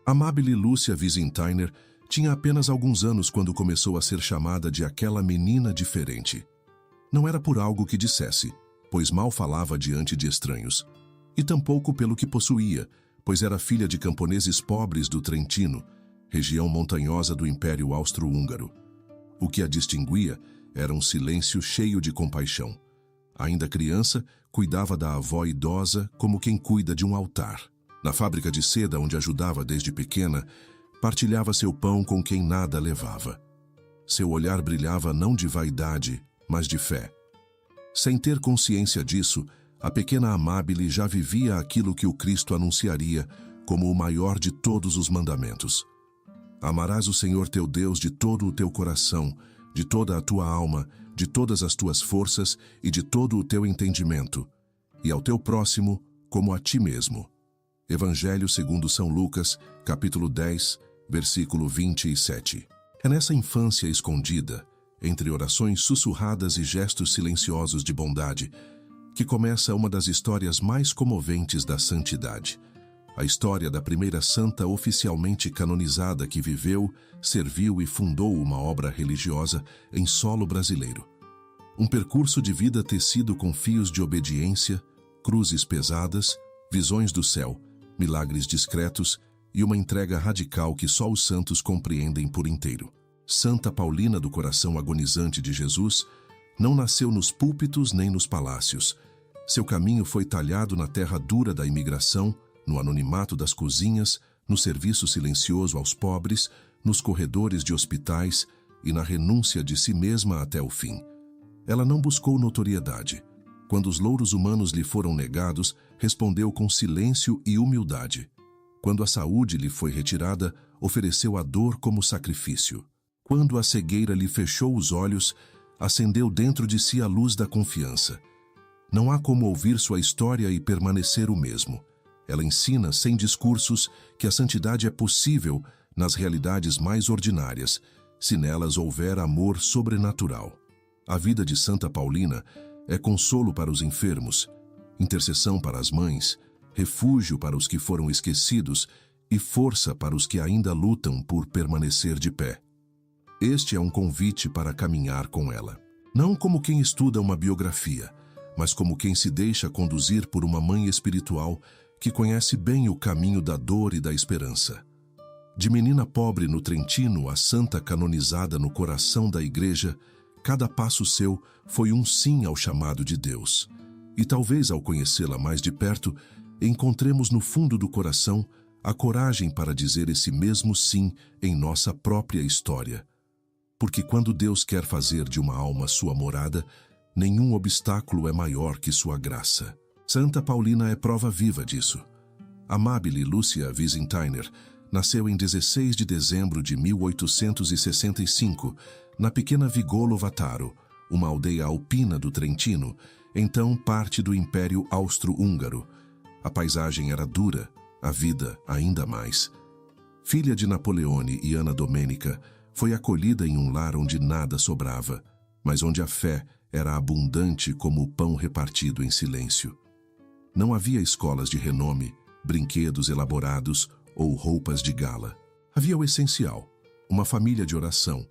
Amabile Lúcia Wiesentiner tinha apenas alguns anos quando começou a ser chamada de aquela menina diferente. Não era por algo que dissesse, pois mal falava diante de estranhos, e tampouco pelo que possuía, pois era filha de camponeses pobres do Trentino, região montanhosa do Império Austro-Húngaro. O que a distinguia era um silêncio cheio de compaixão. Ainda criança, cuidava da avó idosa como quem cuida de um altar. Na fábrica de seda onde ajudava desde pequena, partilhava seu pão com quem nada levava. Seu olhar brilhava não de vaidade, mas de fé. Sem ter consciência disso, a pequena Amabile já vivia aquilo que o Cristo anunciaria como o maior de todos os mandamentos. Amarás o Senhor teu Deus de todo o teu coração, de toda a tua alma, de todas as tuas forças e de todo o teu entendimento, e ao teu próximo como a ti mesmo. Evangelho segundo São Lucas, capítulo 10, versículo 27. É nessa infância escondida, entre orações sussurradas e gestos silenciosos de bondade, que começa uma das histórias mais comoventes da santidade. A história da primeira santa oficialmente canonizada que viveu, serviu e fundou uma obra religiosa em solo brasileiro. Um percurso de vida tecido com fios de obediência, cruzes pesadas, visões do céu, milagres discretos e uma entrega radical que só os santos compreendem por inteiro. Santa Paulina do Coração Agonizante de Jesus não nasceu nos púlpitos nem nos palácios. Seu caminho foi talhado na terra dura da imigração, no anonimato das cozinhas, no serviço silencioso aos pobres, nos corredores de hospitais e na renúncia de si mesma até o fim. Ela não buscou notoriedade. Quando os louros humanos lhe foram negados, respondeu com silêncio e humildade. Quando a saúde lhe foi retirada, ofereceu a dor como sacrifício. Quando a cegueira lhe fechou os olhos, acendeu dentro de si a luz da confiança. Não há como ouvir sua história e permanecer o mesmo. Ela ensina, sem discursos, que a santidade é possível nas realidades mais ordinárias, se nelas houver amor sobrenatural. A vida de Santa Paulina é consolo para os enfermos, intercessão para as mães, refúgio para os que foram esquecidos e força para os que ainda lutam por permanecer de pé. Este é um convite para caminhar com ela. Não como quem estuda uma biografia, mas como quem se deixa conduzir por uma mãe espiritual que conhece bem o caminho da dor e da esperança. De menina pobre no Trentino a santa canonizada no coração da Igreja, cada passo seu foi um sim ao chamado de Deus. E talvez ao conhecê-la mais de perto, encontremos no fundo do coração a coragem para dizer esse mesmo sim em nossa própria história. Porque quando Deus quer fazer de uma alma sua morada, nenhum obstáculo é maior que sua graça. Santa Paulina é prova viva disso. Amabile Lúcia Wiesentiner nasceu em 16 de dezembro de 1865, na pequena Vigolo Vataro, uma aldeia alpina do Trentino, então parte do Império Austro-Húngaro. A paisagem era dura, a vida ainda mais. Filha de Napoleone e Ana Domênica, foi acolhida em um lar onde nada sobrava, mas onde a fé era abundante como o pão repartido em silêncio. Não havia escolas de renome, brinquedos elaborados ou roupas de gala. Havia o essencial, uma família de oração,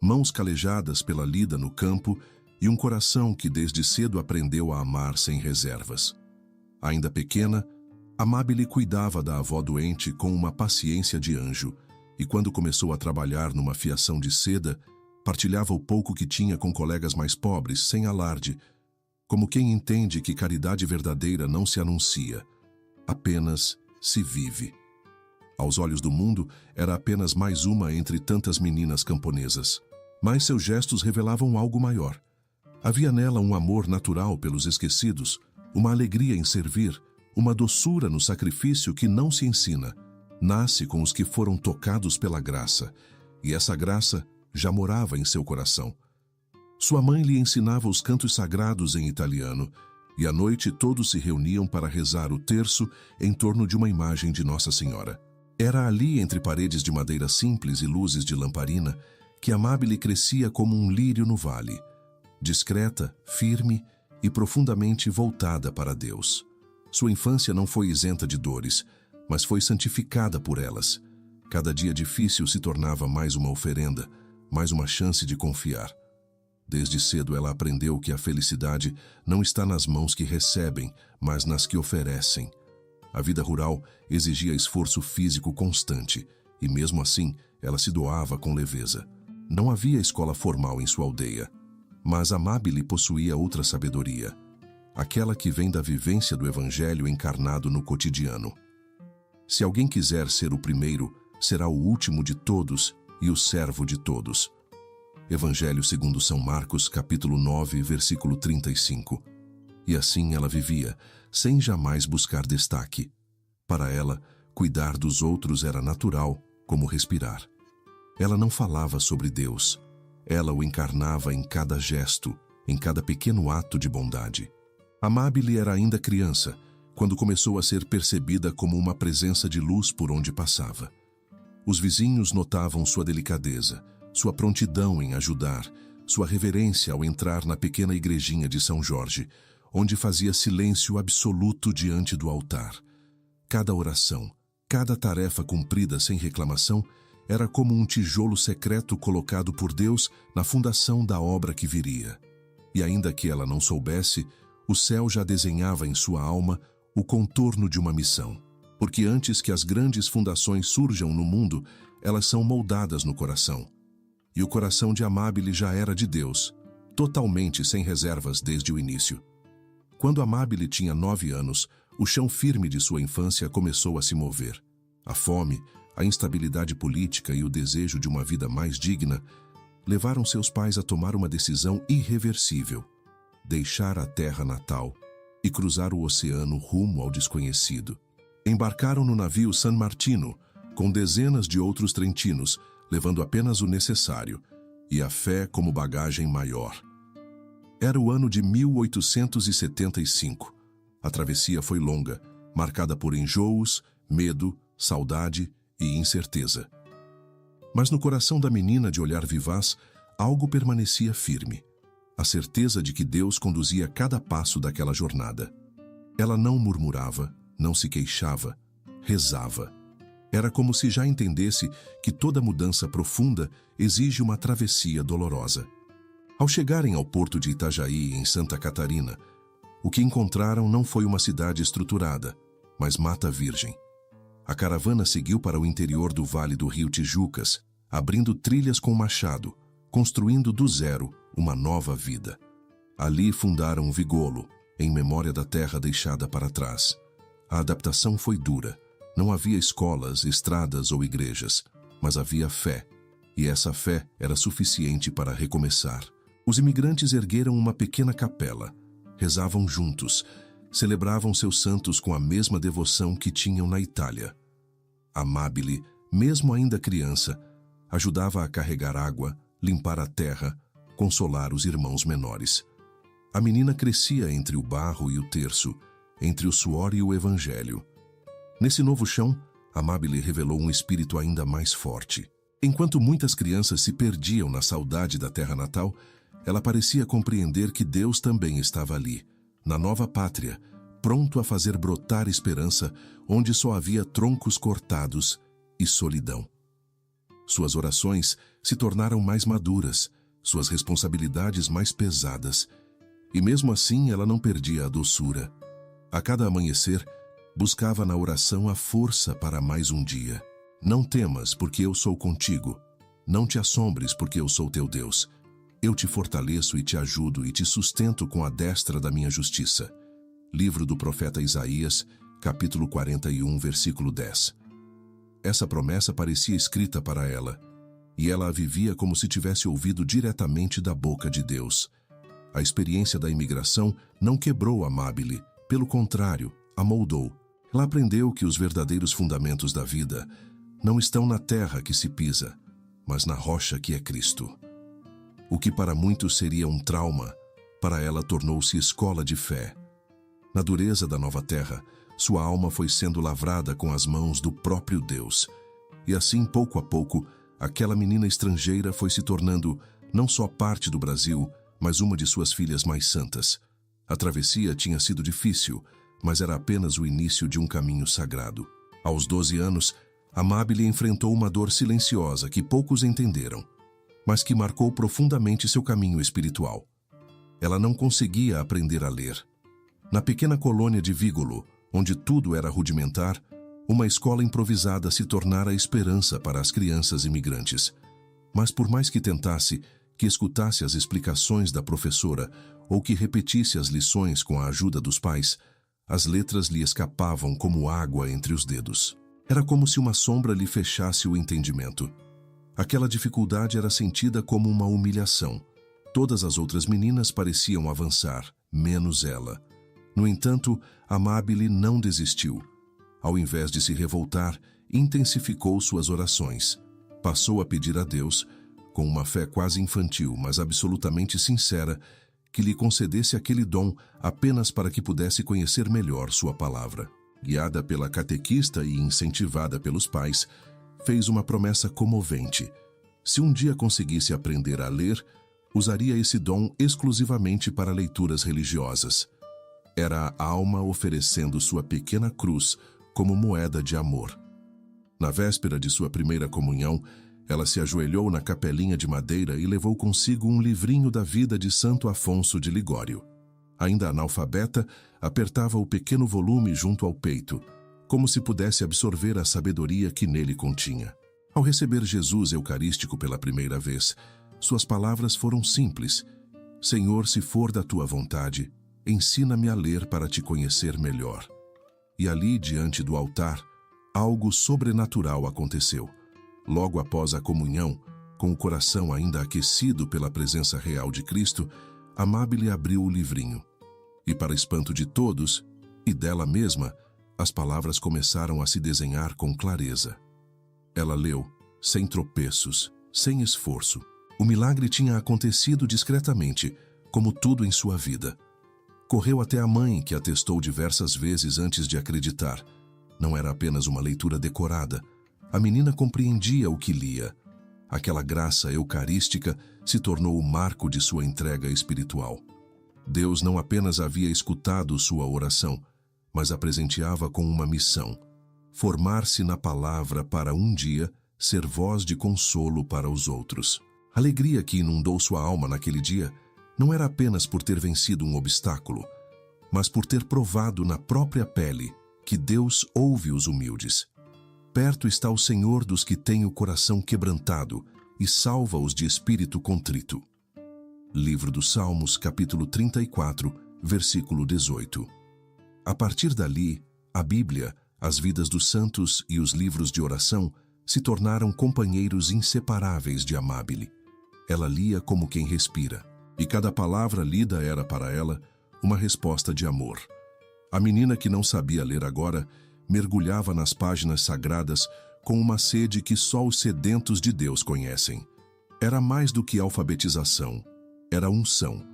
mãos calejadas pela lida no campo e um coração que desde cedo aprendeu a amar sem reservas. Ainda pequena, Amabile cuidava da avó doente com uma paciência de anjo, e quando começou a trabalhar numa fiação de seda, partilhava o pouco que tinha com colegas mais pobres, sem alarde, como quem entende que caridade verdadeira não se anuncia, apenas se vive. Aos olhos do mundo, era apenas mais uma entre tantas meninas camponesas. Mas seus gestos revelavam algo maior. Havia nela um amor natural pelos esquecidos, uma alegria em servir, uma doçura no sacrifício que não se ensina. Nasce com os que foram tocados pela graça, e essa graça já morava em seu coração. Sua mãe lhe ensinava os cantos sagrados em italiano, e à noite todos se reuniam para rezar o terço em torno de uma imagem de Nossa Senhora. Era ali, entre paredes de madeira simples e luzes de lamparina, que Amabile crescia como um lírio no vale, discreta, firme e profundamente voltada para Deus. Sua infância não foi isenta de dores, mas foi santificada por elas. Cada dia difícil se tornava mais uma oferenda, mais uma chance de confiar. Desde cedo ela aprendeu que a felicidade não está nas mãos que recebem, mas nas que oferecem. A vida rural exigia esforço físico constante, e mesmo assim ela se doava com leveza. Não havia escola formal em sua aldeia, mas Amabile possuía outra sabedoria, aquela que vem da vivência do Evangelho encarnado no cotidiano. Se alguém quiser ser o primeiro, será o último de todos e o servo de todos. Evangelho segundo São Marcos, capítulo 9, versículo 35. E assim ela vivia, sem jamais buscar destaque. Para ela, cuidar dos outros era natural, como respirar. Ela não falava sobre Deus. Ela o encarnava em cada gesto, em cada pequeno ato de bondade. Amabile era ainda criança, quando começou a ser percebida como uma presença de luz por onde passava. Os vizinhos notavam sua delicadeza, sua prontidão em ajudar, sua reverência ao entrar na pequena igrejinha de São Jorge, onde fazia silêncio absoluto diante do altar. Cada oração, cada tarefa cumprida sem reclamação, era como um tijolo secreto colocado por Deus na fundação da obra que viria. E ainda que ela não soubesse, o céu já desenhava em sua alma o contorno de uma missão. Porque antes que as grandes fundações surjam no mundo, elas são moldadas no coração. E o coração de Amabile já era de Deus, totalmente sem reservas desde o início. Quando Amabile tinha 9 anos, o chão firme de sua infância começou a se mover. A fome, a instabilidade política e o desejo de uma vida mais digna levaram seus pais a tomar uma decisão irreversível: deixar a terra natal e cruzar o oceano rumo ao desconhecido. Embarcaram no navio San Martino, com dezenas de outros trentinos, levando apenas o necessário, e a fé como bagagem maior. Era o ano de 1875. A travessia foi longa, marcada por enjoos, medo, saudade e incerteza. Mas no coração da menina de olhar vivaz, algo permanecia firme: a certeza de que Deus conduzia cada passo daquela jornada. Ela não murmurava, não se queixava, rezava. Era como se já entendesse que toda mudança profunda exige uma travessia dolorosa. Ao chegarem ao porto de Itajaí, em Santa Catarina, o que encontraram não foi uma cidade estruturada, mas mata virgem. A caravana seguiu para o interior do vale do rio Tijucas, abrindo trilhas com machado, construindo do zero uma nova vida. Ali fundaram Vigolo, em memória da terra deixada para trás. A adaptação foi dura. Não havia escolas, estradas ou igrejas, mas havia fé, e essa fé era suficiente para recomeçar. Os imigrantes ergueram uma pequena capela, rezavam juntos, celebravam seus santos com a mesma devoção que tinham na Itália. Amabile, mesmo ainda criança, ajudava a carregar água, limpar a terra, consolar os irmãos menores. A menina crescia entre o barro e o terço, entre o suor e o evangelho. Nesse novo chão, Amabile revelou um espírito ainda mais forte. Enquanto muitas crianças se perdiam na saudade da terra natal, ela parecia compreender que Deus também estava ali, na nova pátria, pronto a fazer brotar esperança onde só havia troncos cortados e solidão. Suas orações se tornaram mais maduras, suas responsabilidades mais pesadas, e mesmo assim ela não perdia a doçura. A cada amanhecer, buscava na oração a força para mais um dia. Não temas, porque eu sou contigo. Não te assombres, porque eu sou teu Deus. Eu te fortaleço e te ajudo e te sustento com a destra da minha justiça. Livro do profeta Isaías, capítulo 41, versículo 10. Essa promessa parecia escrita para ela, e ela a vivia como se tivesse ouvido diretamente da boca de Deus. A experiência da imigração não quebrou Amabile, pelo contrário, a moldou. Ela aprendeu que os verdadeiros fundamentos da vida não estão na terra que se pisa, mas na rocha que é Cristo. O que para muitos seria um trauma, para ela tornou-se escola de fé. Na dureza da nova terra, sua alma foi sendo lavrada com as mãos do próprio Deus. E assim, pouco a pouco, aquela menina estrangeira foi se tornando não só parte do Brasil, mas uma de suas filhas mais santas. A travessia tinha sido difícil, mas era apenas o início de um caminho sagrado. Aos 12 anos, Amabile enfrentou uma dor silenciosa que poucos entenderam, mas que marcou profundamente seu caminho espiritual. Ela não conseguia aprender a ler. Na pequena colônia de Vigolo, onde tudo era rudimentar, uma escola improvisada se tornara a esperança para as crianças imigrantes. Mas por mais que tentasse, que escutasse as explicações da professora ou que repetisse as lições com a ajuda dos pais, as letras lhe escapavam como água entre os dedos. Era como se uma sombra lhe fechasse o entendimento. Aquela dificuldade era sentida como uma humilhação. Todas as outras meninas pareciam avançar, menos ela. No entanto, Amabile não desistiu. Ao invés de se revoltar, intensificou suas orações. Passou a pedir a Deus, com uma fé quase infantil, mas absolutamente sincera, que lhe concedesse aquele dom apenas para que pudesse conhecer melhor sua palavra. Guiada pela catequista e incentivada pelos pais, fez uma promessa comovente. Se um dia conseguisse aprender a ler, usaria esse dom exclusivamente para leituras religiosas. Era a alma oferecendo sua pequena cruz como moeda de amor. Na véspera de sua primeira comunhão, ela se ajoelhou na capelinha de madeira e levou consigo um livrinho da vida de Santo Afonso de Ligório. Ainda analfabeta, apertava o pequeno volume junto ao peito, como se pudesse absorver a sabedoria que nele continha. Ao receber Jesus Eucarístico pela primeira vez, suas palavras foram simples: Senhor, se for da tua vontade, ensina-me a ler para te conhecer melhor. E ali, diante do altar, algo sobrenatural aconteceu. Logo após a comunhão, com o coração ainda aquecido pela presença real de Cristo, Amabile abriu o livrinho. E para espanto de todos, e dela mesma, as palavras começaram a se desenhar com clareza. Ela leu, sem tropeços, sem esforço. O milagre tinha acontecido discretamente, como tudo em sua vida. Correu até a mãe, que atestou diversas vezes antes de acreditar. Não era apenas uma leitura decorada. A menina compreendia o que lia. Aquela graça eucarística se tornou o marco de sua entrega espiritual. Deus não apenas havia escutado sua oração, mas a presenteava com uma missão: formar-se na palavra para um dia ser voz de consolo para os outros. A alegria que inundou sua alma naquele dia não era apenas por ter vencido um obstáculo, mas por ter provado na própria pele que Deus ouve os humildes. Perto está o Senhor dos que têm o coração quebrantado e salva-os de espírito contrito. Livro dos Salmos, capítulo 34, versículo 18. A partir dali, a Bíblia, as vidas dos santos e os livros de oração se tornaram companheiros inseparáveis de Amabile. Ela lia como quem respira, e cada palavra lida era para ela uma resposta de amor. A menina que não sabia ler agora mergulhava nas páginas sagradas com uma sede que só os sedentos de Deus conhecem. Era mais do que alfabetização, era unção.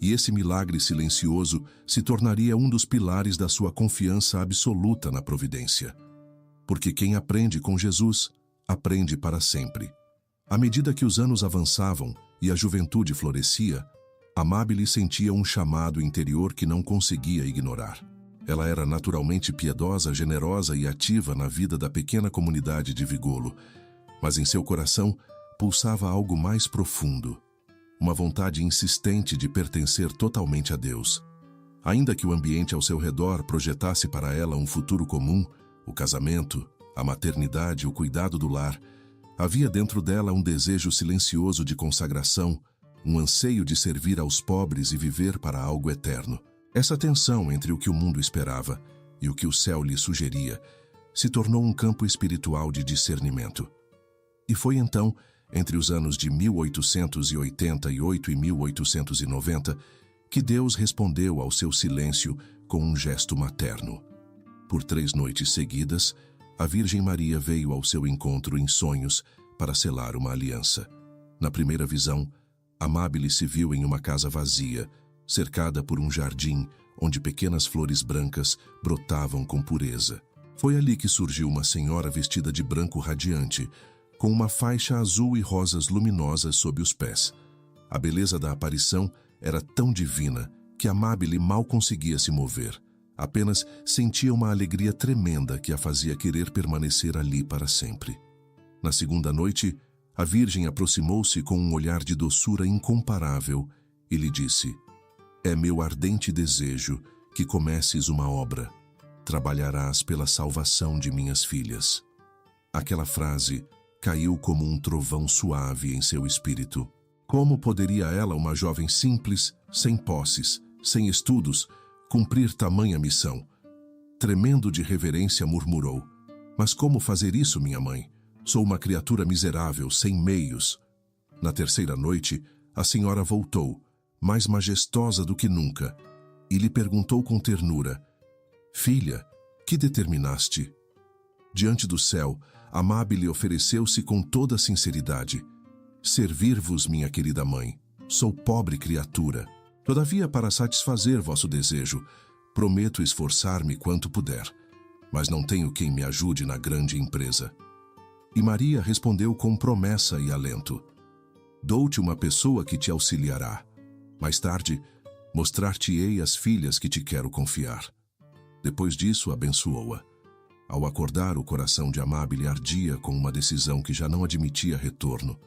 E esse milagre silencioso se tornaria um dos pilares da sua confiança absoluta na providência. Porque quem aprende com Jesus, aprende para sempre. À medida que os anos avançavam e a juventude florescia, Amabile sentia um chamado interior que não conseguia ignorar. Ela era naturalmente piedosa, generosa e ativa na vida da pequena comunidade de Vigolo, mas em seu coração pulsava algo mais profundo, uma vontade insistente de pertencer totalmente a Deus. Ainda que o ambiente ao seu redor projetasse para ela um futuro comum, o casamento, a maternidade, o cuidado do lar, havia dentro dela um desejo silencioso de consagração, um anseio de servir aos pobres e viver para algo eterno. Essa tensão entre o que o mundo esperava e o que o céu lhe sugeria se tornou um campo espiritual de discernimento. E foi então, entre os anos de 1888 e 1890, que Deus respondeu ao seu silêncio com um gesto materno. Por 3 noites seguidas, a Virgem Maria veio ao seu encontro em sonhos para selar uma aliança. Na primeira visão, Amabile se viu em uma casa vazia, cercada por um jardim onde pequenas flores brancas brotavam com pureza. Foi ali que surgiu uma senhora vestida de branco radiante, com uma faixa azul e rosas luminosas sob os pés. A beleza da aparição era tão divina que Amabile mal conseguia se mover. Apenas sentia uma alegria tremenda que a fazia querer permanecer ali para sempre. Na segunda noite, a Virgem aproximou-se com um olhar de doçura incomparável e lhe disse: "É meu ardente desejo que comeces uma obra. Trabalharás pela salvação de minhas filhas." Aquela frase caiu como um trovão suave em seu espírito. Como poderia ela, uma jovem simples, sem posses, sem estudos, cumprir tamanha missão? Tremendo de reverência, murmurou: "Mas como fazer isso, minha mãe? Sou uma criatura miserável, sem meios." Na terceira noite, a senhora voltou, mais majestosa do que nunca, e lhe perguntou com ternura: "Filha, que determinaste?" Diante do céu, Amábile ofereceu-se com toda sinceridade: "Servir-vos, minha querida mãe. Sou pobre criatura. Todavia, para satisfazer vosso desejo, prometo esforçar-me quanto puder, mas não tenho quem me ajude na grande empresa." E Maria respondeu com promessa e alento: "Dou-te uma pessoa que te auxiliará. Mais tarde, mostrar-te-ei as filhas que te quero confiar." Depois disso, abençoou-a. Ao acordar, o coração de Amábile ardia com uma decisão que já não admitia retorno.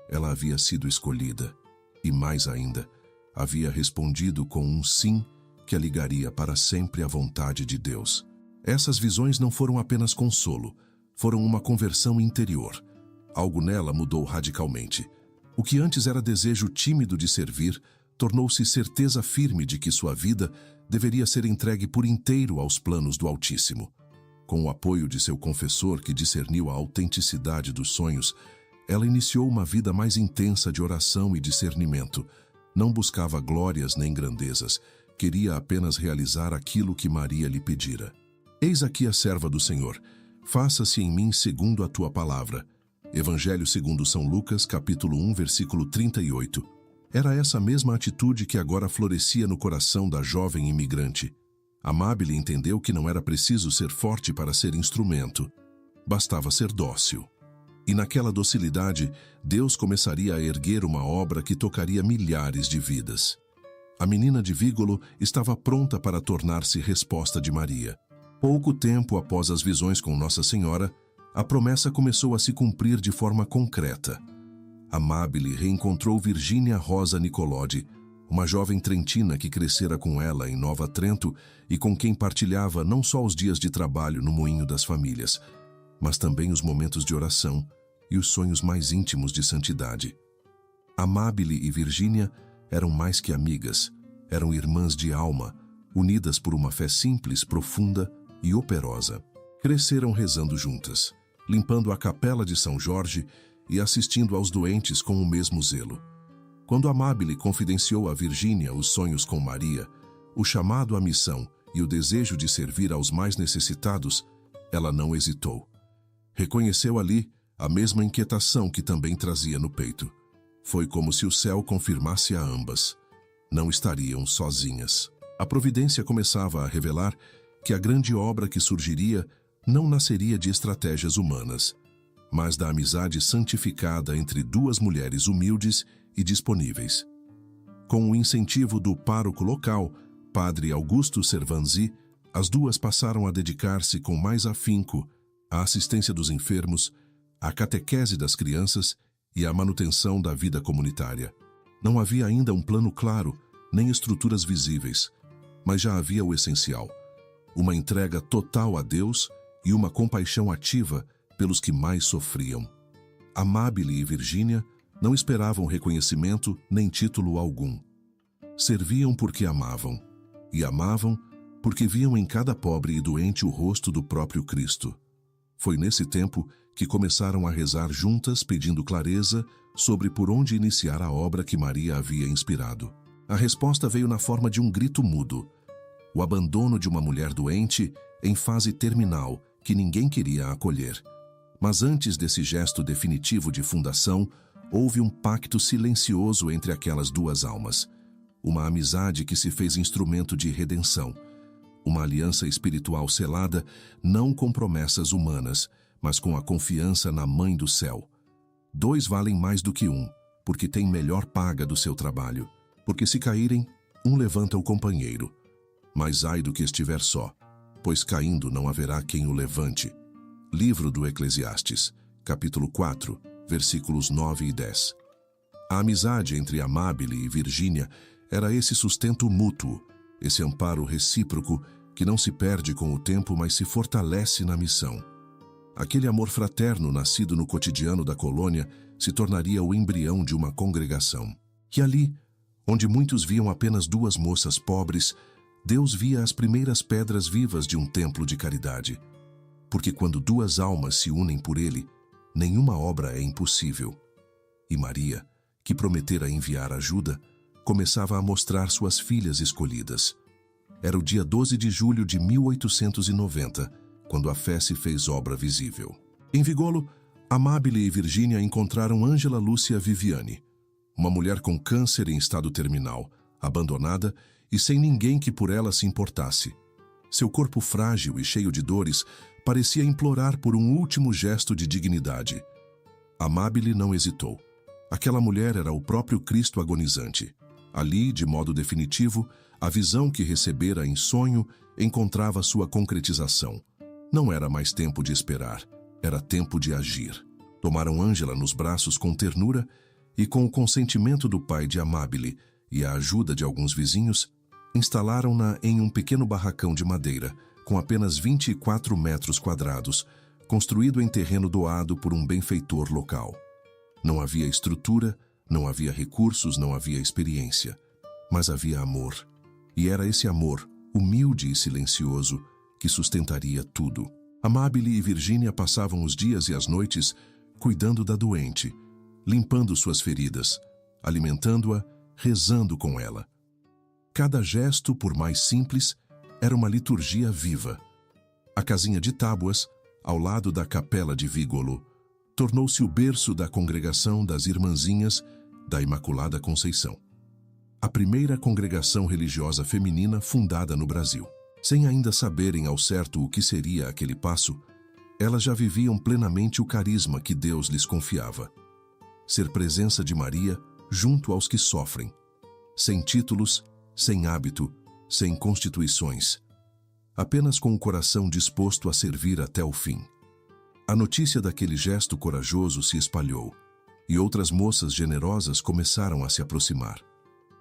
Ela havia sido escolhida e, mais ainda, havia respondido com um sim que a ligaria para sempre à vontade de Deus. Essas visões não foram apenas consolo, foram uma conversão interior. Algo nela mudou radicalmente. O que antes era desejo tímido de servir, tornou-se certeza firme de que sua vida deveria ser entregue por inteiro aos planos do Altíssimo. Com o apoio de seu confessor, que discerniu a autenticidade dos sonhos, ela iniciou uma vida mais intensa de oração e discernimento. Não buscava glórias nem grandezas, queria apenas realizar aquilo que Maria lhe pedira. "Eis aqui a serva do Senhor, faça-se em mim segundo a tua palavra." Evangelho segundo São Lucas, capítulo 1, versículo 38. Era essa mesma atitude que agora florescia no coração da jovem imigrante. Amábile entendeu que não era preciso ser forte para ser instrumento, bastava ser dócil. E naquela docilidade, Deus começaria a erguer uma obra que tocaria milhares de vidas. A menina de Vígolo estava pronta para tornar-se resposta de Maria. Pouco tempo após as visões com Nossa Senhora, a promessa começou a se cumprir de forma concreta. Amábile reencontrou Virgínia Rosa Nicolodi, uma jovem trentina que crescera com ela em Nova Trento e com quem partilhava não só os dias de trabalho no moinho das famílias, mas também os momentos de oração e os sonhos mais íntimos de santidade. Amábile e Virgínia eram mais que amigas, eram irmãs de alma, unidas por uma fé simples, profunda e operosa. Cresceram rezando juntas, limpando a capela de São Jorge e assistindo aos doentes com o mesmo zelo. Quando Amábile confidenciou a Virgínia os sonhos com Maria, o chamado à missão e o desejo de servir aos mais necessitados, ela não hesitou. Reconheceu ali a mesma inquietação que também trazia no peito. Foi como se o céu confirmasse a ambas: não estariam sozinhas. A providência começava a revelar que a grande obra que surgiria não nasceria de estratégias humanas, mas da amizade santificada entre duas mulheres humildes e disponíveis. Com o incentivo do pároco local, Padre Augusto Servanzi, as duas passaram a dedicar-se com mais afinco à assistência dos enfermos, à catequese das crianças e à manutenção da vida comunitária. Não havia ainda um plano claro, nem estruturas visíveis, mas já havia o essencial: uma entrega total a Deus e uma compaixão ativa pelos que mais sofriam. Amábile e Virgínia não esperavam reconhecimento nem título algum. Serviam porque amavam, e amavam porque viam em cada pobre e doente o rosto do próprio Cristo. Foi nesse tempo que começaram a rezar juntas, pedindo clareza sobre por onde iniciar a obra que Maria havia inspirado. A resposta veio na forma de um grito mudo: o abandono de uma mulher doente em fase terminal que ninguém queria acolher. Mas antes desse gesto definitivo de fundação, houve um pacto silencioso entre aquelas duas almas. Uma amizade que se fez instrumento de redenção. Uma aliança espiritual selada, não com promessas humanas, mas com a confiança na Mãe do Céu. Dois valem mais do que um, porque têm melhor paga do seu trabalho. Porque se caírem, um levanta o companheiro. Mas ai do que estiver só, pois caindo não haverá quem o levante. Livro do Eclesiastes, capítulo 4, versículos 9 e 10. A amizade entre Amábile e Virgínia era esse sustento mútuo, esse amparo recíproco que não se perde com o tempo, mas se fortalece na missão. Aquele amor fraterno nascido no cotidiano da colônia se tornaria o embrião de uma congregação. E ali, onde muitos viam apenas duas moças pobres, Deus via as primeiras pedras vivas de um templo de caridade. Porque quando duas almas se unem por Ele, nenhuma obra é impossível. E Maria, que prometera enviar ajuda, começava a mostrar suas filhas escolhidas. Era o dia 12 de julho de 1890, quando a fé se fez obra visível. Em Vigolo, Amábile e Virgínia encontraram Ângela Lúcia Viviane, uma mulher com câncer em estado terminal, abandonada e sem ninguém que por ela se importasse. Seu corpo frágil e cheio de dores parecia implorar por um último gesto de dignidade. Amábile não hesitou. Aquela mulher era o próprio Cristo agonizante. Ali, de modo definitivo, a visão que recebera em sonho encontrava sua concretização. Não era mais tempo de esperar, era tempo de agir. Tomaram Ângela nos braços com ternura e, com o consentimento do pai de Amábile e a ajuda de alguns vizinhos, instalaram-na em um pequeno barracão de madeira, com apenas 24 metros quadrados, construído em terreno doado por um benfeitor local. Não havia estrutura, não havia recursos, não havia experiência, mas havia amor. E era esse amor, humilde e silencioso, que sustentaria tudo. Amábile e Virgínia passavam os dias e as noites cuidando da doente, limpando suas feridas, alimentando-a, rezando com ela. Cada gesto, por mais simples, era uma liturgia viva. A casinha de tábuas, ao lado da capela de Vigolo, tornou-se o berço da congregação das Irmãzinhas da Imaculada Conceição, a primeira congregação religiosa feminina fundada no Brasil. Sem ainda saberem ao certo o que seria aquele passo, elas já viviam plenamente o carisma que Deus lhes confiava. Ser presença de Maria junto aos que sofrem, sem títulos, sem hábito, sem constituições, apenas com o coração disposto a servir até o fim. A notícia daquele gesto corajoso se espalhou, e outras moças generosas começaram a se aproximar.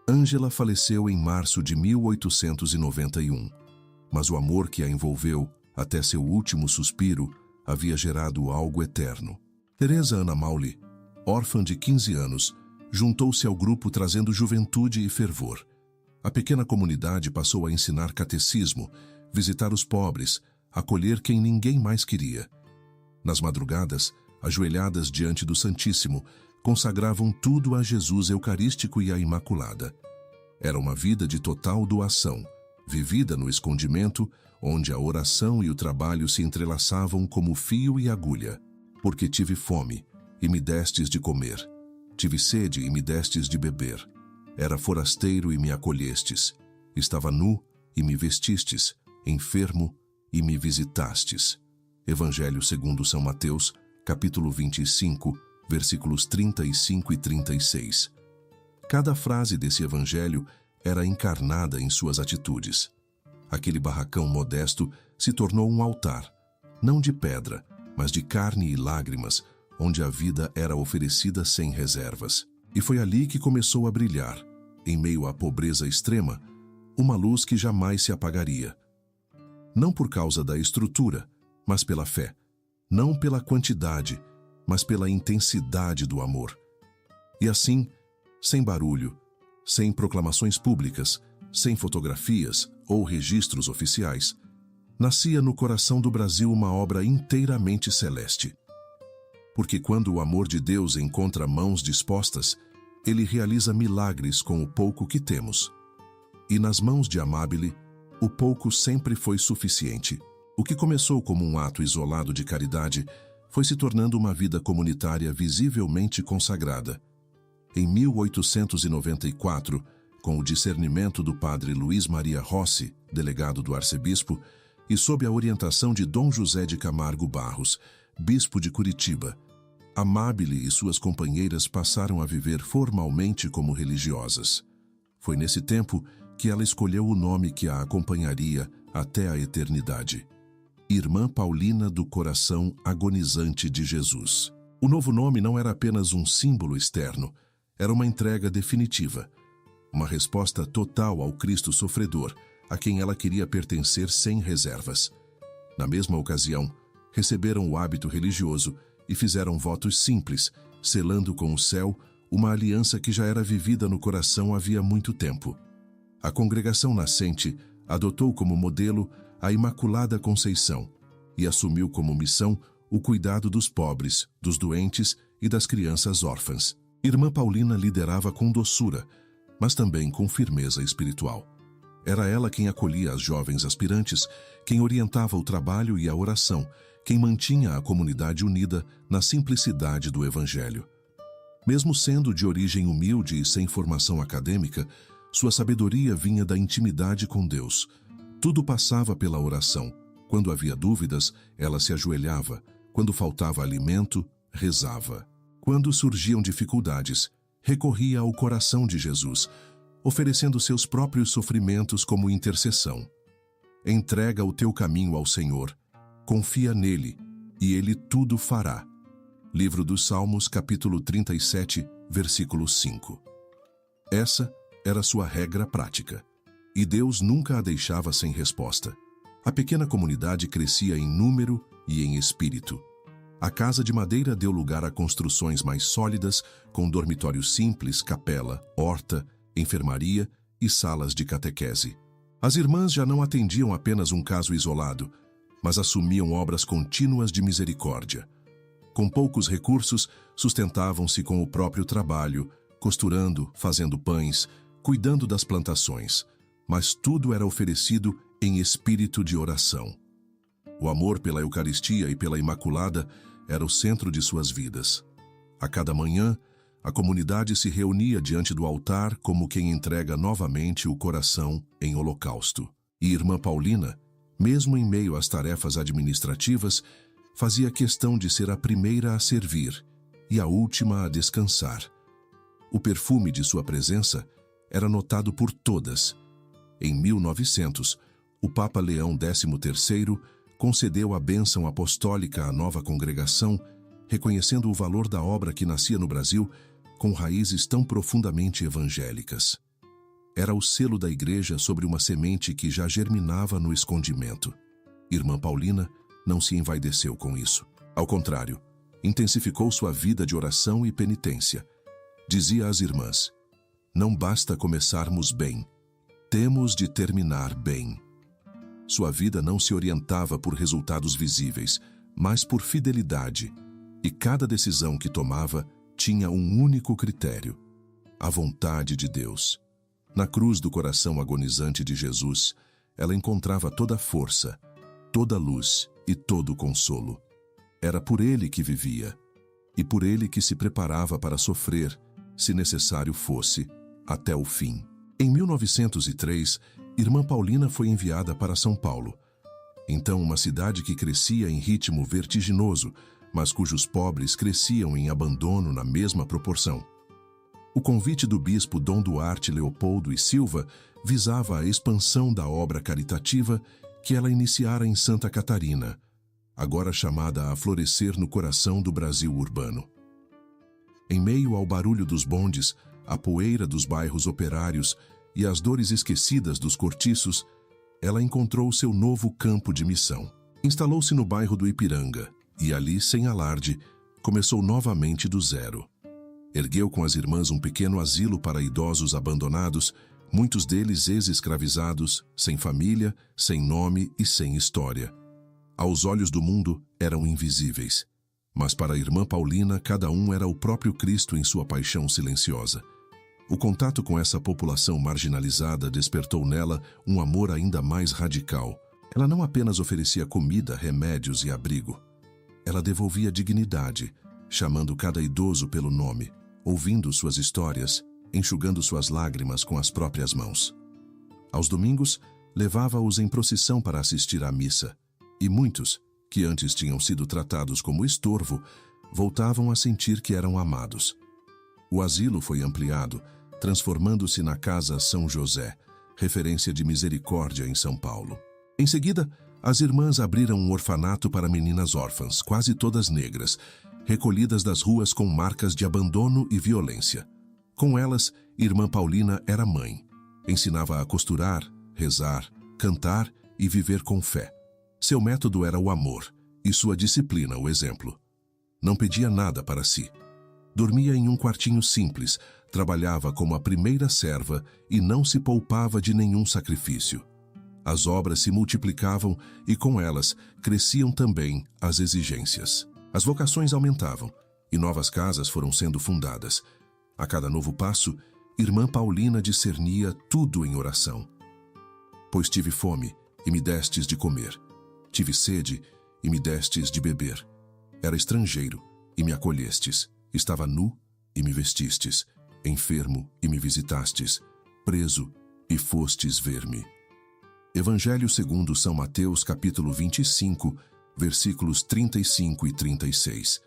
Ângela faleceu em março de 1891, mas o amor que a envolveu, até seu último suspiro, havia gerado algo eterno. Teresa Ana Maule, órfã de 15 anos, juntou-se ao grupo trazendo juventude e fervor. A pequena comunidade passou a ensinar catecismo, visitar os pobres, acolher quem ninguém mais queria. Nas madrugadas, ajoelhadas diante do Santíssimo, consagravam tudo a Jesus Eucarístico e à Imaculada. Era uma vida de total doação, vivida no escondimento, onde a oração e o trabalho se entrelaçavam como fio e agulha. Porque tive fome, e me destes de comer. Tive sede, e me destes de beber. Era forasteiro, e me acolhestes. Estava nu, e me vestistes. Enfermo, e me visitastes. Evangelho segundo São Mateus, capítulo 25, versículos 35 e 36. Cada frase desse evangelho era encarnada em suas atitudes. Aquele barracão modesto se tornou um altar, não de pedra, mas de carne e lágrimas, onde a vida era oferecida sem reservas. E foi ali que começou a brilhar, em meio à pobreza extrema, uma luz que jamais se apagaria. Não por causa da estrutura, mas pela fé. Não pela quantidade, mas pela intensidade do amor. E assim, sem barulho, sem proclamações públicas, sem fotografias ou registros oficiais, nascia no coração do Brasil uma obra inteiramente celeste. Porque quando o amor de Deus encontra mãos dispostas, ele realiza milagres com o pouco que temos. E nas mãos de Amábile, o pouco sempre foi suficiente. O que começou como um ato isolado de caridade foi se tornando uma vida comunitária visivelmente consagrada. Em 1894, com o discernimento do padre Luiz Maria Rossi, delegado do arcebispo, e sob a orientação de Dom José de Camargo Barros, bispo de Curitiba, Amábile e suas companheiras passaram a viver formalmente como religiosas. Foi nesse tempo que ela escolheu o nome que a acompanharia até a eternidade: Irmã Paulina do Coração Agonizante de Jesus. O novo nome não era apenas um símbolo externo, era uma entrega definitiva, uma resposta total ao Cristo sofredor, a quem ela queria pertencer sem reservas. Na mesma ocasião, receberam o hábito religioso e fizeram votos simples, selando com o céu uma aliança que já era vivida no coração havia muito tempo. A congregação nascente adotou como modelo a Imaculada Conceição e assumiu como missão o cuidado dos pobres, dos doentes e das crianças órfãs. Irmã Paulina liderava com doçura, mas também com firmeza espiritual. Era ela quem acolhia as jovens aspirantes, quem orientava o trabalho e a oração, quem mantinha a comunidade unida na simplicidade do Evangelho. Mesmo sendo de origem humilde e sem formação acadêmica, sua sabedoria vinha da intimidade com Deus. Tudo passava pela oração. Quando havia dúvidas, ela se ajoelhava. Quando faltava alimento, rezava. Quando surgiam dificuldades, recorria ao coração de Jesus, oferecendo seus próprios sofrimentos como intercessão. Entrega o teu caminho ao Senhor, confia nele, e ele tudo fará. Livro dos Salmos, capítulo 37, versículo 5. Essa era sua regra prática, e Deus nunca a deixava sem resposta. A pequena comunidade crescia em número e em espírito. A casa de madeira deu lugar a construções mais sólidas, com dormitórios simples, capela, horta, enfermaria e salas de catequese. As irmãs já não atendiam apenas um caso isolado, mas assumiam obras contínuas de misericórdia. Com poucos recursos, sustentavam-se com o próprio trabalho, costurando, fazendo pães, cuidando das plantações, mas tudo era oferecido em espírito de oração. O amor pela Eucaristia e pela Imaculada era o centro de suas vidas. A cada manhã, a comunidade se reunia diante do altar como quem entrega novamente o coração em holocausto. E Irmã Paulina, mesmo em meio às tarefas administrativas, fazia questão de ser a primeira a servir e a última a descansar. O perfume de sua presença era notado por todas. Em 1900, o Papa Leão XIII concedeu a bênção apostólica à nova congregação, reconhecendo o valor da obra que nascia no Brasil com raízes tão profundamente evangélicas. Era o selo da Igreja sobre uma semente que já germinava no escondimento. Irmã Paulina não se envaideceu com isso. Ao contrário, intensificou sua vida de oração e penitência. Dizia às irmãs: não basta começarmos bem, temos de terminar bem. Sua vida não se orientava por resultados visíveis, mas por fidelidade, e cada decisão que tomava tinha um único critério: a vontade de Deus. Na cruz do coração agonizante de Jesus, ela encontrava toda a força, toda a luz e todo o consolo. Era por ele que vivia, e por ele que se preparava para sofrer, se necessário fosse, até o fim. Em 1903, Irmã Paulina foi enviada para São Paulo. Então, uma cidade que crescia em ritmo vertiginoso, mas cujos pobres cresciam em abandono na mesma proporção. O convite do bispo Dom Duarte Leopoldo e Silva visava a expansão da obra caritativa que ela iniciara em Santa Catarina, agora chamada a florescer no coração do Brasil urbano. Em meio ao barulho dos bondes, a poeira dos bairros operários e as dores esquecidas dos cortiços, ela encontrou seu novo campo de missão. Instalou-se no bairro do Ipiranga e ali, sem alarde, começou novamente do zero. Ergueu com as irmãs um pequeno asilo para idosos abandonados, muitos deles ex-escravizados, sem família, sem nome e sem história. Aos olhos do mundo, eram invisíveis. Mas para a Irmã Paulina, cada um era o próprio Cristo em sua paixão silenciosa. O contato com essa população marginalizada despertou nela um amor ainda mais radical. Ela não apenas oferecia comida, remédios e abrigo. Ela devolvia dignidade, chamando cada idoso pelo nome, ouvindo suas histórias, enxugando suas lágrimas com as próprias mãos. Aos domingos, levava-os em procissão para assistir à missa, e muitos, que antes tinham sido tratados como estorvo, voltavam a sentir que eram amados. O asilo foi ampliado, transformando-se na Casa São José, referência de misericórdia em São Paulo. Em seguida, as irmãs abriram um orfanato para meninas órfãs, quase todas negras, recolhidas das ruas com marcas de abandono e violência. Com elas, Irmã Paulina era mãe. Ensinava a costurar, rezar, cantar e viver com fé. Seu método era o amor e sua disciplina o exemplo. Não pedia nada para si. Dormia em um quartinho simples, trabalhava como a primeira serva e não se poupava de nenhum sacrifício. As obras se multiplicavam e com elas cresciam também as exigências. As vocações aumentavam e novas casas foram sendo fundadas. A cada novo passo, Irmã Paulina discernia tudo em oração. Pois tive fome e me destes de comer. Tive sede e me destes de beber. Era estrangeiro e me acolhestes. Estava nu e me vestistes. Enfermo e me visitastes. Preso e fostes ver-me. Evangelho segundo São Mateus, capítulo 25, versículos 35 e 36.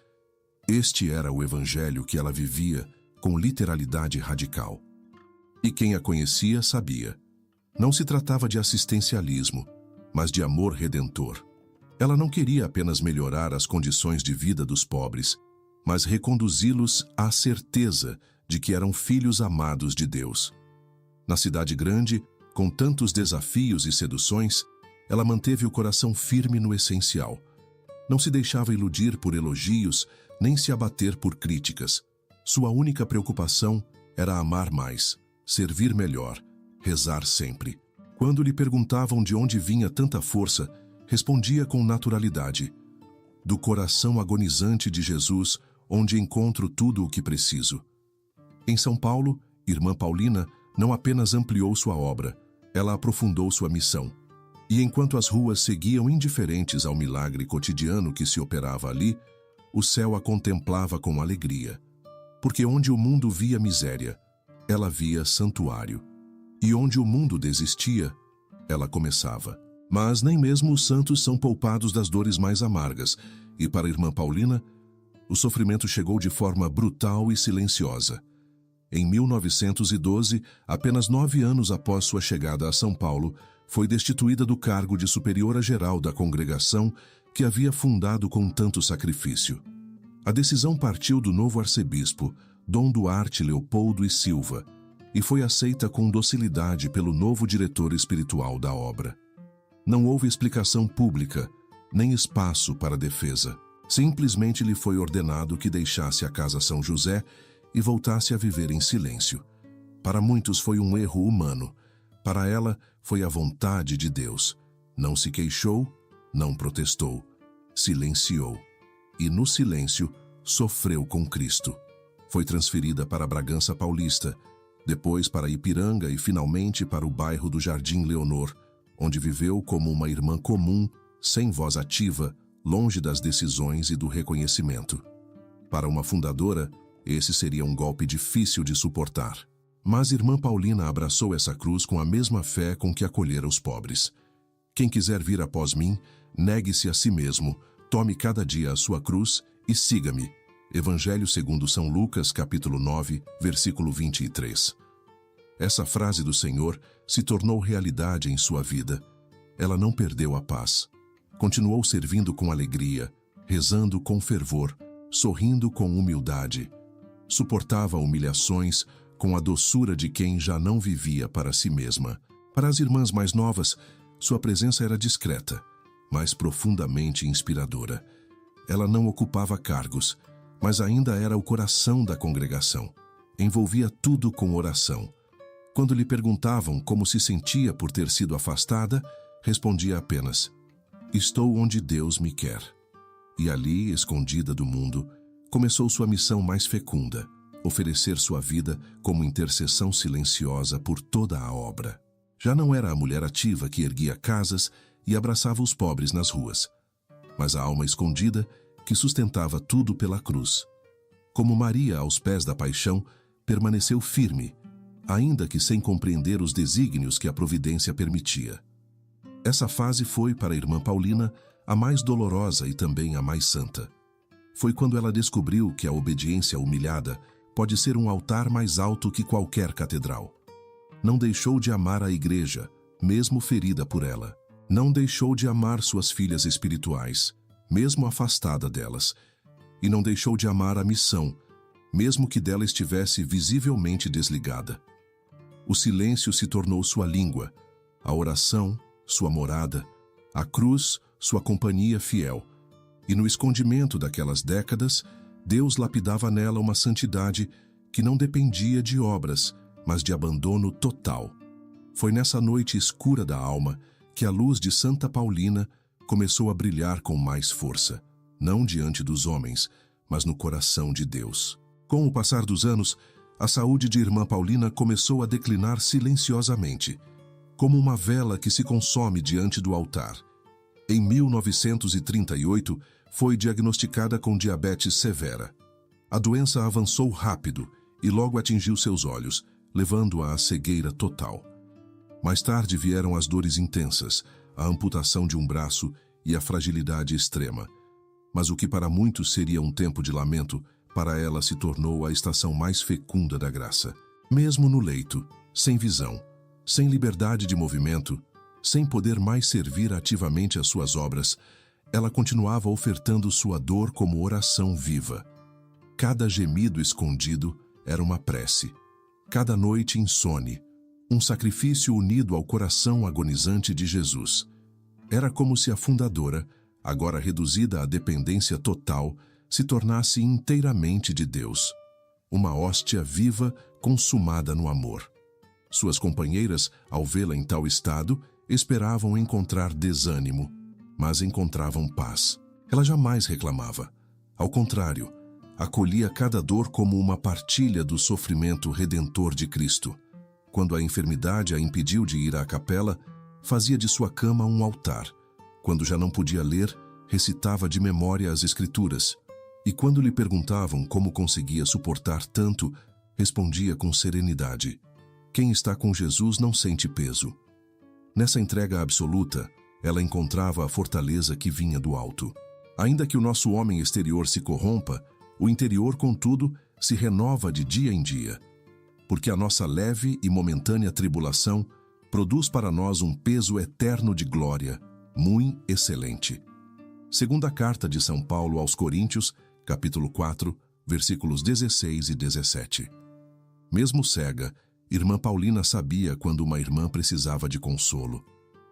Este era o evangelho que ela vivia com literalidade radical. E quem a conhecia sabia. Não se tratava de assistencialismo, mas de amor redentor. Ela não queria apenas melhorar as condições de vida dos pobres, mas reconduzi-los à certeza de que eram filhos amados de Deus. Na cidade grande, com tantos desafios e seduções, ela manteve o coração firme no essencial. Não se deixava iludir por elogios, nem se abater por críticas. Sua única preocupação era amar mais, servir melhor, rezar sempre. Quando lhe perguntavam de onde vinha tanta força, respondia com naturalidade: do coração agonizante de Jesus, onde encontro tudo o que preciso. Em São Paulo, Irmã Paulina não apenas ampliou sua obra, ela aprofundou sua missão. E enquanto as ruas seguiam indiferentes ao milagre cotidiano que se operava ali, o céu a contemplava com alegria. Porque onde o mundo via miséria, ela via santuário. E onde o mundo desistia, ela começava. Mas nem mesmo os santos são poupados das dores mais amargas, e para a Irmã Paulina, o sofrimento chegou de forma brutal e silenciosa. Em 1912, apenas 9 anos após sua chegada a São Paulo, foi destituída do cargo de superiora-geral da congregação que havia fundado com tanto sacrifício. A decisão partiu do novo arcebispo, Dom Duarte Leopoldo e Silva, e foi aceita com docilidade pelo novo diretor espiritual da obra. Não houve explicação pública, nem espaço para defesa. Simplesmente lhe foi ordenado que deixasse a Casa São José e voltasse a viver em silêncio. Para muitos foi um erro humano. Para ela foi a vontade de Deus. Não se queixou, não protestou. Silenciou. E no silêncio sofreu com Cristo. Foi transferida para Bragança Paulista, depois para Ipiranga e finalmente para o bairro do Jardim Leonor, onde viveu como uma irmã comum, sem voz ativa, longe das decisões e do reconhecimento. Para uma fundadora, esse seria um golpe difícil de suportar. Mas Irmã Paulina abraçou essa cruz com a mesma fé com que acolhera os pobres. Quem quiser vir após mim, negue-se a si mesmo, tome cada dia a sua cruz e siga-me. Evangelho segundo São Lucas, capítulo 9, versículo 23. Essa frase do Senhor se tornou realidade em sua vida. Ela não perdeu a paz. Continuou servindo com alegria, rezando com fervor, sorrindo com humildade. Suportava humilhações com a doçura de quem já não vivia para si mesma. Para as irmãs mais novas, sua presença era discreta, mas profundamente inspiradora. Ela não ocupava cargos, mas ainda era o coração da congregação. Envolvia tudo com oração. Quando lhe perguntavam como se sentia por ter sido afastada, respondia apenas: estou onde Deus me quer. E ali, escondida do mundo, começou sua missão mais fecunda, oferecer sua vida como intercessão silenciosa por toda a obra. Já não era a mulher ativa que erguia casas e abraçava os pobres nas ruas, mas a alma escondida que sustentava tudo pela cruz. Como Maria aos pés da paixão, permaneceu firme, ainda que sem compreender os desígnios que a providência permitia. Essa fase foi, para a Irmã Paulina, a mais dolorosa e também a mais santa. Foi quando ela descobriu que a obediência humilhada pode ser um altar mais alto que qualquer catedral. Não deixou de amar a igreja, mesmo ferida por ela. Não deixou de amar suas filhas espirituais, mesmo afastada delas. E não deixou de amar a missão, mesmo que dela estivesse visivelmente desligada. O silêncio se tornou sua língua, a oração, sua morada, a cruz, sua companhia fiel. E no escondimento daquelas décadas, Deus lapidava nela uma santidade que não dependia de obras, mas de abandono total. Foi nessa noite escura da alma que a luz de Santa Paulina começou a brilhar com mais força, não diante dos homens, mas no coração de Deus. Com o passar dos anos, a saúde de Irmã Paulina começou a declinar silenciosamente, como uma vela que se consome diante do altar. Em 1938, foi diagnosticada com diabetes severa. A doença avançou rápido e logo atingiu seus olhos, levando-a à cegueira total. Mais tarde vieram as dores intensas, a amputação de um braço e a fragilidade extrema. Mas o que para muitos seria um tempo de lamento, para ela se tornou a estação mais fecunda da graça. Mesmo no leito, sem visão, sem liberdade de movimento, sem poder mais servir ativamente às suas obras, ela continuava ofertando sua dor como oração viva. Cada gemido escondido era uma prece. Cada noite insone, um sacrifício unido ao coração agonizante de Jesus. Era como se a fundadora, agora reduzida à dependência total, se tornasse inteiramente de Deus. Uma hóstia viva consumada no amor. Suas companheiras, ao vê-la em tal estado, esperavam encontrar desânimo, mas encontravam paz. Ela jamais reclamava. Ao contrário, acolhia cada dor como uma partilha do sofrimento redentor de Cristo. Quando a enfermidade a impediu de ir à capela, fazia de sua cama um altar. Quando já não podia ler, recitava de memória as Escrituras. E quando lhe perguntavam como conseguia suportar tanto, respondia com serenidade: quem está com Jesus não sente peso. Nessa entrega absoluta, ela encontrava a fortaleza que vinha do alto. Ainda que o nosso homem exterior se corrompa, o interior, contudo, se renova de dia em dia. Porque a nossa leve e momentânea tribulação produz para nós um peso eterno de glória, muito excelente. Segunda carta de São Paulo aos Coríntios, capítulo 4, versículos 16 e 17. Mesmo cega, Irmã Paulina sabia quando uma irmã precisava de consolo.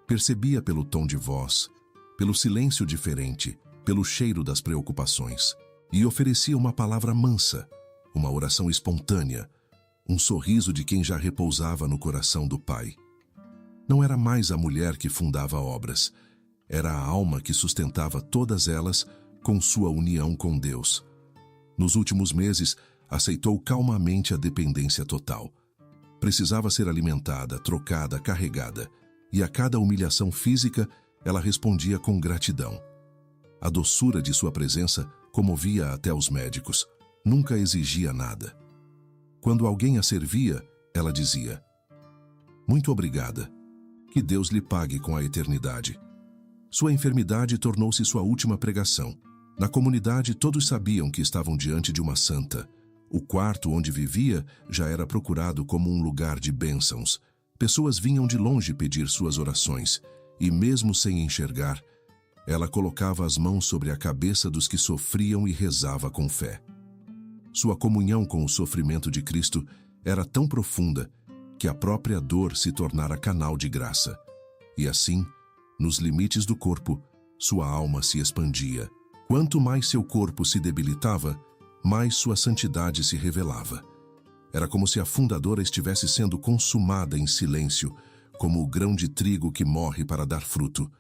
Percebia pelo tom de voz, pelo silêncio diferente, pelo cheiro das preocupações. E oferecia uma palavra mansa, uma oração espontânea, um sorriso de quem já repousava no coração do Pai. Não era mais a mulher que fundava obras, era a alma que sustentava todas elas com sua união com Deus. Nos últimos meses, aceitou calmamente a dependência total. Precisava ser alimentada, trocada, carregada, e a cada humilhação física, ela respondia com gratidão. A doçura de sua presença comovia até os médicos, nunca exigia nada. Quando alguém a servia, ela dizia: muito obrigada, que Deus lhe pague com a eternidade. Sua enfermidade tornou-se sua última pregação. Na comunidade, todos sabiam que estavam diante de uma santa. O quarto onde vivia já era procurado como um lugar de bênçãos. Pessoas vinham de longe pedir suas orações, e mesmo sem enxergar, ela colocava as mãos sobre a cabeça dos que sofriam e rezava com fé. Sua comunhão com o sofrimento de Cristo era tão profunda que a própria dor se tornara canal de graça. E assim, nos limites do corpo, sua alma se expandia. Quanto mais seu corpo se debilitava, mais sua santidade se revelava. Era como se a fundadora estivesse sendo consumada em silêncio, como o grão de trigo que morre para dar fruto.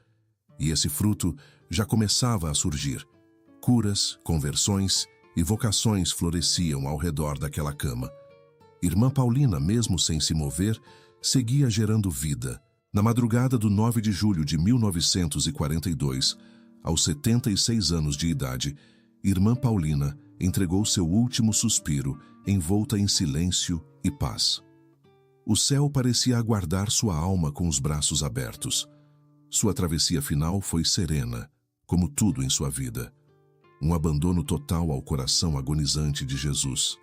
E esse fruto já começava a surgir. Curas, conversões e vocações floresciam ao redor daquela cama. Irmã Paulina, mesmo sem se mover, seguia gerando vida. Na madrugada do 9 de julho de 1942, aos 76 anos de idade, Irmã Paulina entregou seu último suspiro, envolta em silêncio e paz. O céu parecia aguardar sua alma com os braços abertos. Sua travessia final foi serena, como tudo em sua vida. Um abandono total ao coração agonizante de Jesus.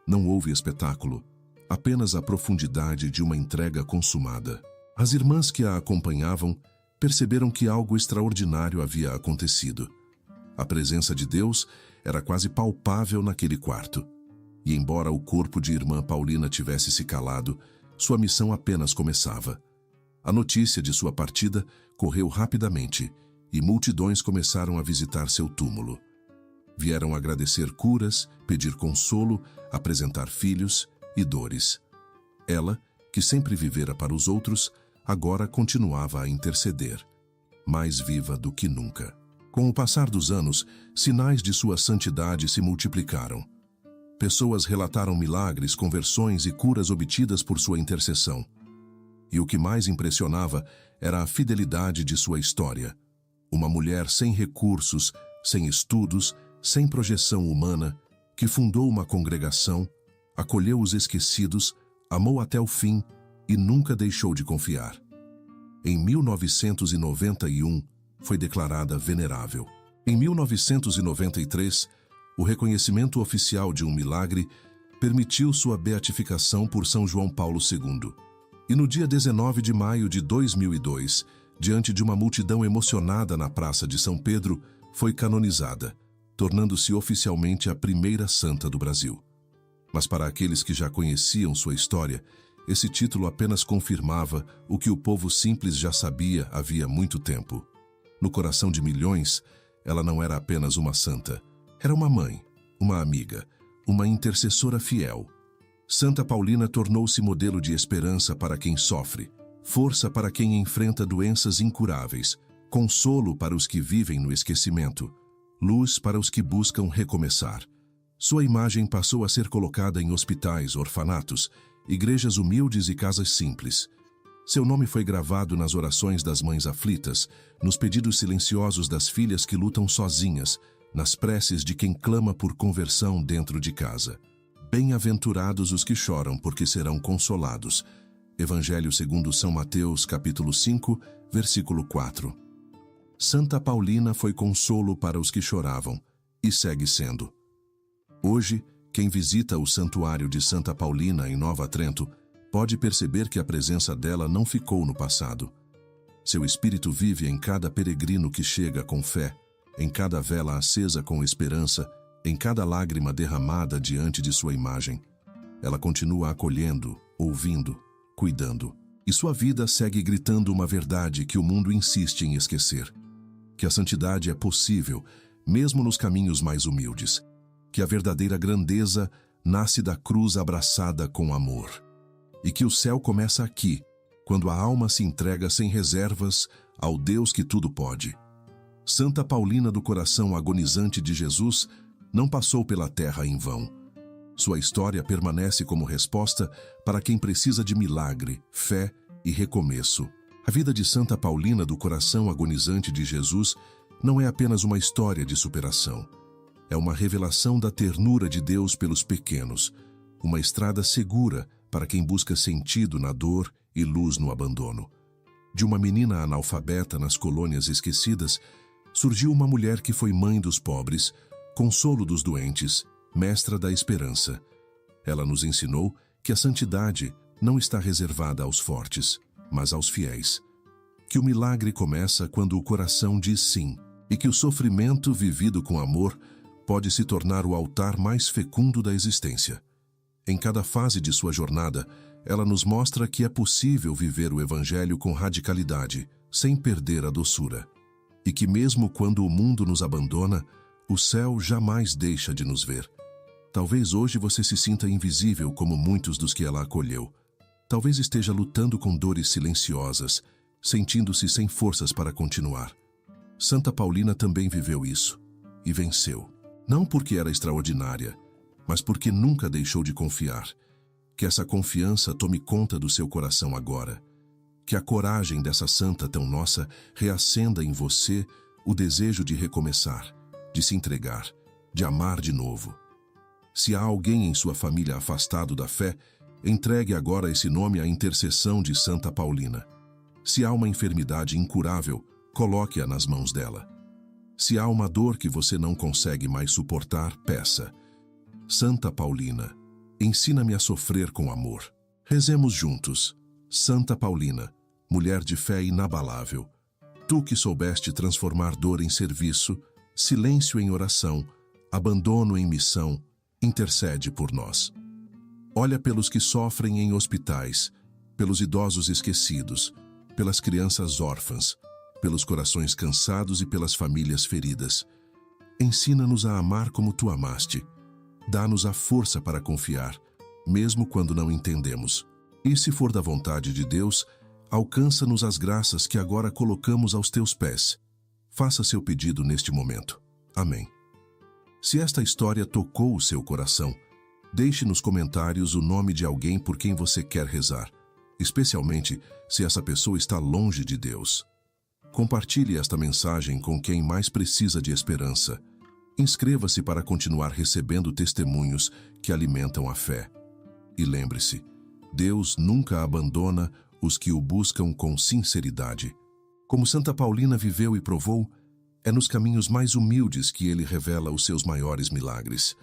Não houve espetáculo, apenas a profundidade de uma entrega consumada. As irmãs que a acompanhavam perceberam que algo extraordinário havia acontecido. A presença de Deus era quase palpável naquele quarto. E embora o corpo de irmã Paulina tivesse se calado, sua missão apenas começava. A notícia de sua partida correu rapidamente e multidões começaram a visitar seu túmulo. Vieram agradecer curas, pedir consolo, apresentar filhos e dores. Ela, que sempre vivera para os outros, agora continuava a interceder, mais viva do que nunca. Com o passar dos anos, sinais de sua santidade se multiplicaram. Pessoas relataram milagres, conversões e curas obtidas por sua intercessão. E o que mais impressionava era a fidelidade de sua história. Uma mulher sem recursos, sem estudos, sem projeção humana, que fundou uma congregação, acolheu os esquecidos, amou até o fim e nunca deixou de confiar. Em 1991, foi declarada venerável. Em 1993, o reconhecimento oficial de um milagre permitiu sua beatificação por São João Paulo II. E no dia 19 de maio de 2002, diante de uma multidão emocionada na Praça de São Pedro, foi canonizada, tornando-se oficialmente a primeira santa do Brasil. Mas para aqueles que já conheciam sua história, esse título apenas confirmava o que o povo simples já sabia havia muito tempo. No coração de milhões, ela não era apenas uma santa. Era uma mãe, uma amiga, uma intercessora fiel. Santa Paulina tornou-se modelo de esperança para quem sofre, força para quem enfrenta doenças incuráveis, consolo para os que vivem no esquecimento, luz para os que buscam recomeçar. Sua imagem passou a ser colocada em hospitais, orfanatos, igrejas humildes e casas simples. Seu nome foi gravado nas orações das mães aflitas, nos pedidos silenciosos das filhas que lutam sozinhas, nas preces de quem clama por conversão dentro de casa. Bem-aventurados os que choram, porque serão consolados. Evangelho segundo São Mateus, capítulo 5, versículo 4. Santa Paulina foi consolo para os que choravam, e segue sendo. Hoje, quem visita o Santuário de Santa Paulina, em Nova Trento, pode perceber que a presença dela não ficou no passado. Seu espírito vive em cada peregrino que chega com fé, em cada vela acesa com esperança, em cada lágrima derramada diante de sua imagem. Ela continua acolhendo, ouvindo, cuidando. E sua vida segue gritando uma verdade que o mundo insiste em esquecer. Que a santidade é possível, mesmo nos caminhos mais humildes. Que a verdadeira grandeza nasce da cruz abraçada com amor. E que o céu começa aqui, quando a alma se entrega sem reservas ao Deus que tudo pode. Santa Paulina do coração agonizante de Jesus não passou pela terra em vão. Sua história permanece como resposta para quem precisa de milagre, fé e recomeço. A vida de Santa Paulina do coração agonizante de Jesus não é apenas uma história de superação. É uma revelação da ternura de Deus pelos pequenos, uma estrada segura para quem busca sentido na dor e luz no abandono. De uma menina analfabeta nas colônias esquecidas, surgiu uma mulher que foi mãe dos pobres, consolo dos doentes, mestra da esperança. Ela nos ensinou que a santidade não está reservada aos fortes, mas aos fiéis. Que o milagre começa quando o coração diz sim, e que o sofrimento vivido com amor pode se tornar o altar mais fecundo da existência. Em cada fase de sua jornada, ela nos mostra que é possível viver o Evangelho com radicalidade, sem perder a doçura. E que mesmo quando o mundo nos abandona, o céu jamais deixa de nos ver. Talvez hoje você se sinta invisível como muitos dos que ela acolheu. Talvez esteja lutando com dores silenciosas, sentindo-se sem forças para continuar. Santa Paulina também viveu isso, e venceu. Não porque era extraordinária, mas porque nunca deixou de confiar. Que essa confiança tome conta do seu coração agora. Que a coragem dessa santa tão nossa reacenda em você o desejo de recomeçar, de se entregar, de amar de novo. Se há alguém em sua família afastado da fé, entregue agora esse nome à intercessão de Santa Paulina. Se há uma enfermidade incurável, coloque-a nas mãos dela. Se há uma dor que você não consegue mais suportar, peça. Santa Paulina, Ensina-me a sofrer com amor. Rezemos juntos. Santa Paulina, mulher de fé inabalável, tu que soubeste transformar dor em serviço, silêncio em oração, abandono em missão, intercede por nós. Olha pelos que sofrem em hospitais, pelos idosos esquecidos, pelas crianças órfãs, pelos corações cansados e pelas famílias feridas. Ensina-nos a amar como tu amaste. Dá-nos a força para confiar, mesmo quando não entendemos. E se for da vontade de Deus, alcança-nos as graças que agora colocamos aos teus pés. Faça seu pedido neste momento. Amém. Se esta história tocou o seu coração, deixe nos comentários o nome de alguém por quem você quer rezar, especialmente se essa pessoa está longe de Deus. Compartilhe esta mensagem com quem mais precisa de esperança. Inscreva-se para continuar recebendo testemunhos que alimentam a fé. E lembre-se, Deus nunca abandona os que o buscam com sinceridade. Como Santa Paulina viveu e provou, é nos caminhos mais humildes que ele revela os seus maiores milagres.